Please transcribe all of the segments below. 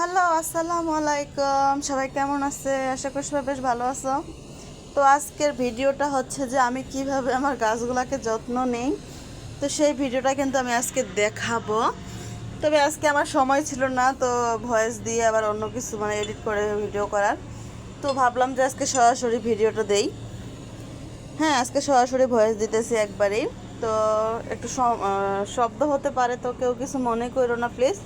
Hello, আসসালামু আলাইকুম। সবাই কেমন আছে? আশা করি সবাই বেশ ভালো আছো। তো আজকের ভিডিওটা হচ্ছে যে আমি কিভাবে আমার গাছগুলোকে যত্ন নেই, তো সেই ভিডিওটা কিন্তু আমি আজকে দেখাবো। তবে আজকে আমার সময় ছিল না, তো ভয়েস দিয়ে আবার অন্য কিছু মানে এডিট করে ভিডিও করার, তো ভাবলাম যে আজকে সরাসরি ভিডিওটা দেই। হ্যাঁ, আজকে সরাসরি ভয়েস দিতেছি একবারেই। তো একটু শব্দ হতে পারে, তো কেউ কিছু মনে করো না প্লিজ।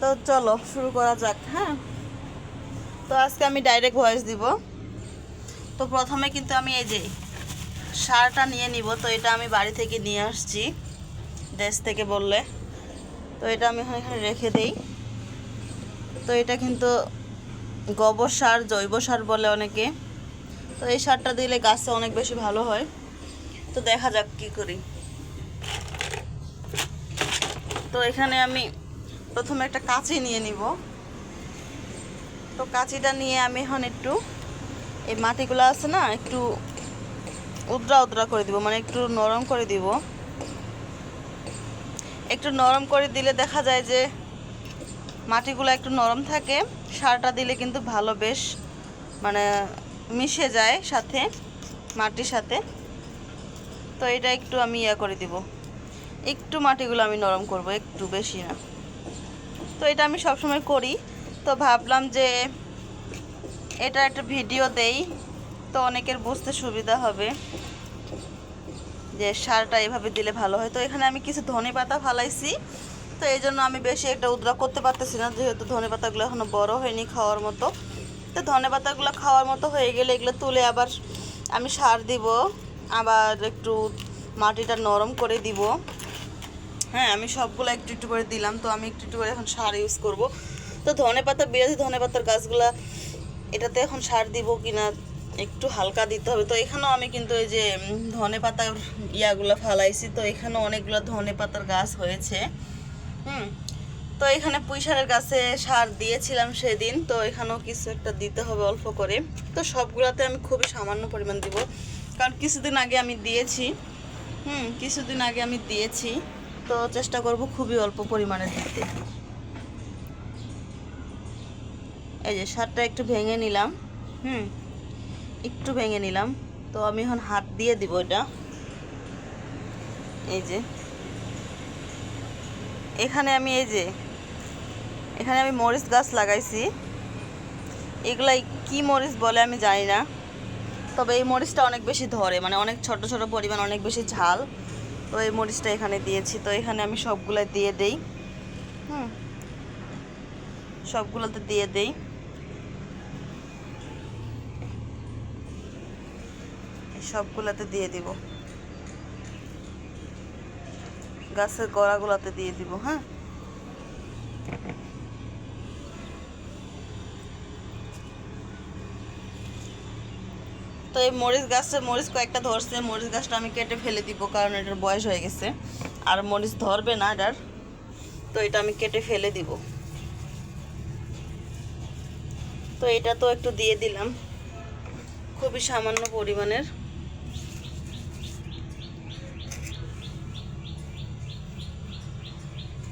তো চলো শুরু করা যাক। হ্যাঁ, তো আজকে আমি ডাইরেক্ট ভয়েস দিব। তো প্রথমে কিন্তু আমি এই যে সারটা নিয়ে নিব। তো এটা আমি বাড়ি থেকে নিয়ে আসছি, দেশ থেকে বললে। তো এটা আমি এখানে রেখে দেই। তো এটা কিন্তু গোবর সার, জৈব সার বলে অনেকে। তো এই সারটা দিলে গাছে অনেক বেশি ভালো হয়। তো দেখা যাক কি করি। তো এখানে আমি প্রথমে একটা কাঁচি নিয়ে নিব। তো কাঁচিটা নিয়ে আমি এখন একটু এই মাটিগুলো আছে না, একটু উদ্রা উদ্রা করে দিব, মানে একটু নরম করে দিব। একটু নরম করে দিলে দেখা যায় যে মাটিগুলো একটু নরম থাকে, সারটা দিলে কিন্তু ভালো বেশ মানে মিশে যায় সাথে, মাটির সাথে। তো এটা একটু আমি করে দিব, একটু মাটিগুলো আমি নরম করব, একটু বেশি না। তো এটা আমি সবসময় করি। তো ভাবলাম যে এটা একটা ভিডিও দেই, তো অনেকের বুঝতে সুবিধা হবে যে সারটা এভাবে দিলে ভালো হয়। তো এখানে আমি কিছু ধনেপাতা ফালাইছি। তো এই জন্য আমি বেশি একটা উদ্রা করতে পারতেছি না, যেহেতু ধনেপাতাগুলো এখনও বড় হয়নি খাওয়ার মতো। তো ধনেপাতাগুলো খাওয়ার মতো হয়ে গেলে এগুলো তুলে আবার আমি সার দিব, আবার একটু মাটিটা নরম করে দিব। হ্যাঁ, আমি সবগুলো একটু একটু করে দিলাম। তো আমি একটু একটু করে এখন সার ইউজ করব। তো ধনেপাতা, বিরাজি ধনেপাতার গাছগুলা, এটাতে এখন সার দিব কিনা একটু হালকা দিতে হবে। তো এখানেও আমি কিন্তু এই যে ধনে পাতার ইয়াগুলো ফালাইছি। তো এখানেও অনেকগুলো ধনে পাতার গাছ হয়েছে। তো এখানে পুঁই শাকের গাছে সার দিয়েছিলাম সেদিন। তো এখানেও কিছু একটা দিতে হবে অল্প করে। তো সবগুলাতে আমি খুবই সামান্য পরিমাণ দিব, কারণ কিছুদিন আগে আমি দিয়েছি। কিছুদিন আগে আমি দিয়েছি। তো চেষ্টা করব খুবই অল্প পরিমাণে দিতে। এই যে সারটা একটু ভেঙে নিলাম। একটু ভেঙে নিলাম। তো আমি এখন হাত দিয়ে দিব এটা। এই যে এখানে আমি এখানে আমি মরিচ গাছ লাগাইছি। এগুলাই কি মরিচ বলে আমি জানি না, তবে এই মরিচটা অনেক বেশি ধরে, মানে অনেক ছোট ছোট পরিমাণ, অনেক বেশি ঝাল। তো এই মরিচটা এখানে দিয়েছি। তো এখানে আমি সবগুলাই দিয়ে দেই। সবগুলোতে দিয়ে দেই। সবগুলোতে দিয়ে দিব, গাছের গোড়াগুলোতে দিয়ে দিব। হ্যাঁ, তো এই মরিচ কয়েকটা ধরছে। মরিচ গাছটা আমি কেটে ফেলে দিব, কারণ এটার বয়স হয়ে গেছে, আর মরিচ ধরবে না এটার। তো এটা আমি কেটে ফেলে দিব। তো এটা তো একটু দিয়ে দিলাম, খুবই সামান্য পরিমাণের।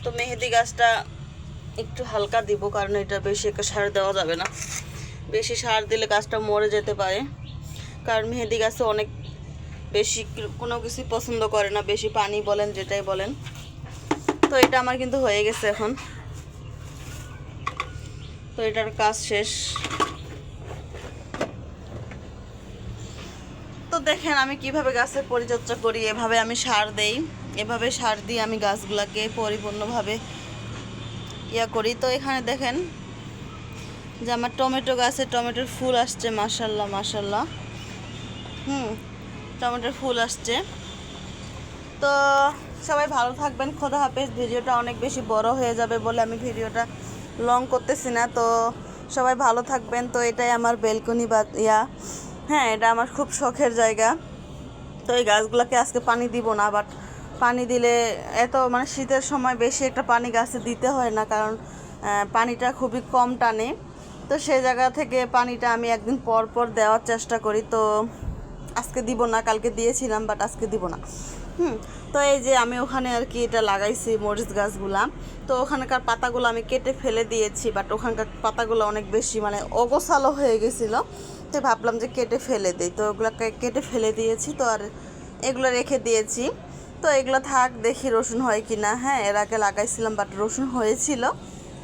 তো মেহেদি গাছটা একটু হালকা দিব, কারণ এটা বেশি একটা সার দেওয়া যাবে না। বেশি সার দিলে গাছটা মরে যেতে পারে, কারণ মেহেদি গাছে অনেক বেশি কোনো কিছুই পছন্দ করে না, বেশি পানি বলেন যেটাই বলেন। তো এটা আমার কিন্তু হয়ে গেছে এখন। তো এটার কাজ শেষ। তো দেখেন আমি কিভাবে গাছের পরিচর্যা করি। এভাবে আমি সার দেই, এভাবে সার দিয়ে আমি গাছগুলোকে পরিপূর্ণভাবে করি। তো এখানে দেখেন যে আমার টমেটো গাছে টমেটোর ফুল আসছে, মাশাল্লাহ মাশাল্লাহ। টমেটোর ফুল আসছে। তো সবাই ভালো থাকবেন, খোদা হাফেজ। ভিডিওটা অনেক বেশি বড় হয়ে যাবে বলে আমি ভিডিওটা লং করতেছি না। তো সবাই ভালো থাকবেন। তো এটাই আমার বেলকনি বা হ্যাঁ, এটা আমার খুব শখের জায়গা। তো এই গাছগুলোকে আজকে পানি দিব না, বাট পানি দিলে এত মানে শীতের সময় বেশি একটা পানি গাছে দিতে হয় না, কারণ পানিটা খুবই কম টানে। তো সেই জায়গা থেকে পানিটা আমি একদিন পর পর দেওয়ার চেষ্টা করি। তো আজকে দিব না, কালকে দিয়েছিলাম, বাট আজকে দিব না। তো এই যে আমি ওখানে আর কি এটা লাগাইছি মরিচ গাছগুলা, তো ওখানকার পাতাগুলো আমি কেটে ফেলে দিয়েছি, বাট ওখানকার পাতাগুলো অনেক বেশি মানে অগোছালো হয়ে গেছিলো, তো ভাবলাম যে কেটে ফেলে দিই, তো ওগুলোকে কেটে ফেলে দিয়েছি। তো আর এগুলো রেখে দিয়েছি, তো এগুলো থাক, দেখি রসুন হয় কি না। হ্যাঁ, এর আগে লাগাইছিলাম বাট রসুন হয়েছিল,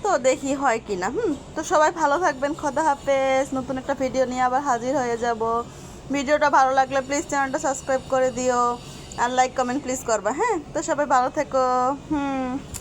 তো দেখি হয় কি না। তো সবাই ভালো থাকবেন, খোদা হাফেজ। নতুন একটা ভিডিও নিয়ে আবার হাজির হয়ে যাব। ভিডিওটা ভালো লাগলে প্লিজ চ্যানেলটা সাবস্ক্রাইব করে দিও, আর লাইক কমেন্ট প্লিজ করবা। হ্যাঁ, তো সবাই ভালো থেকো।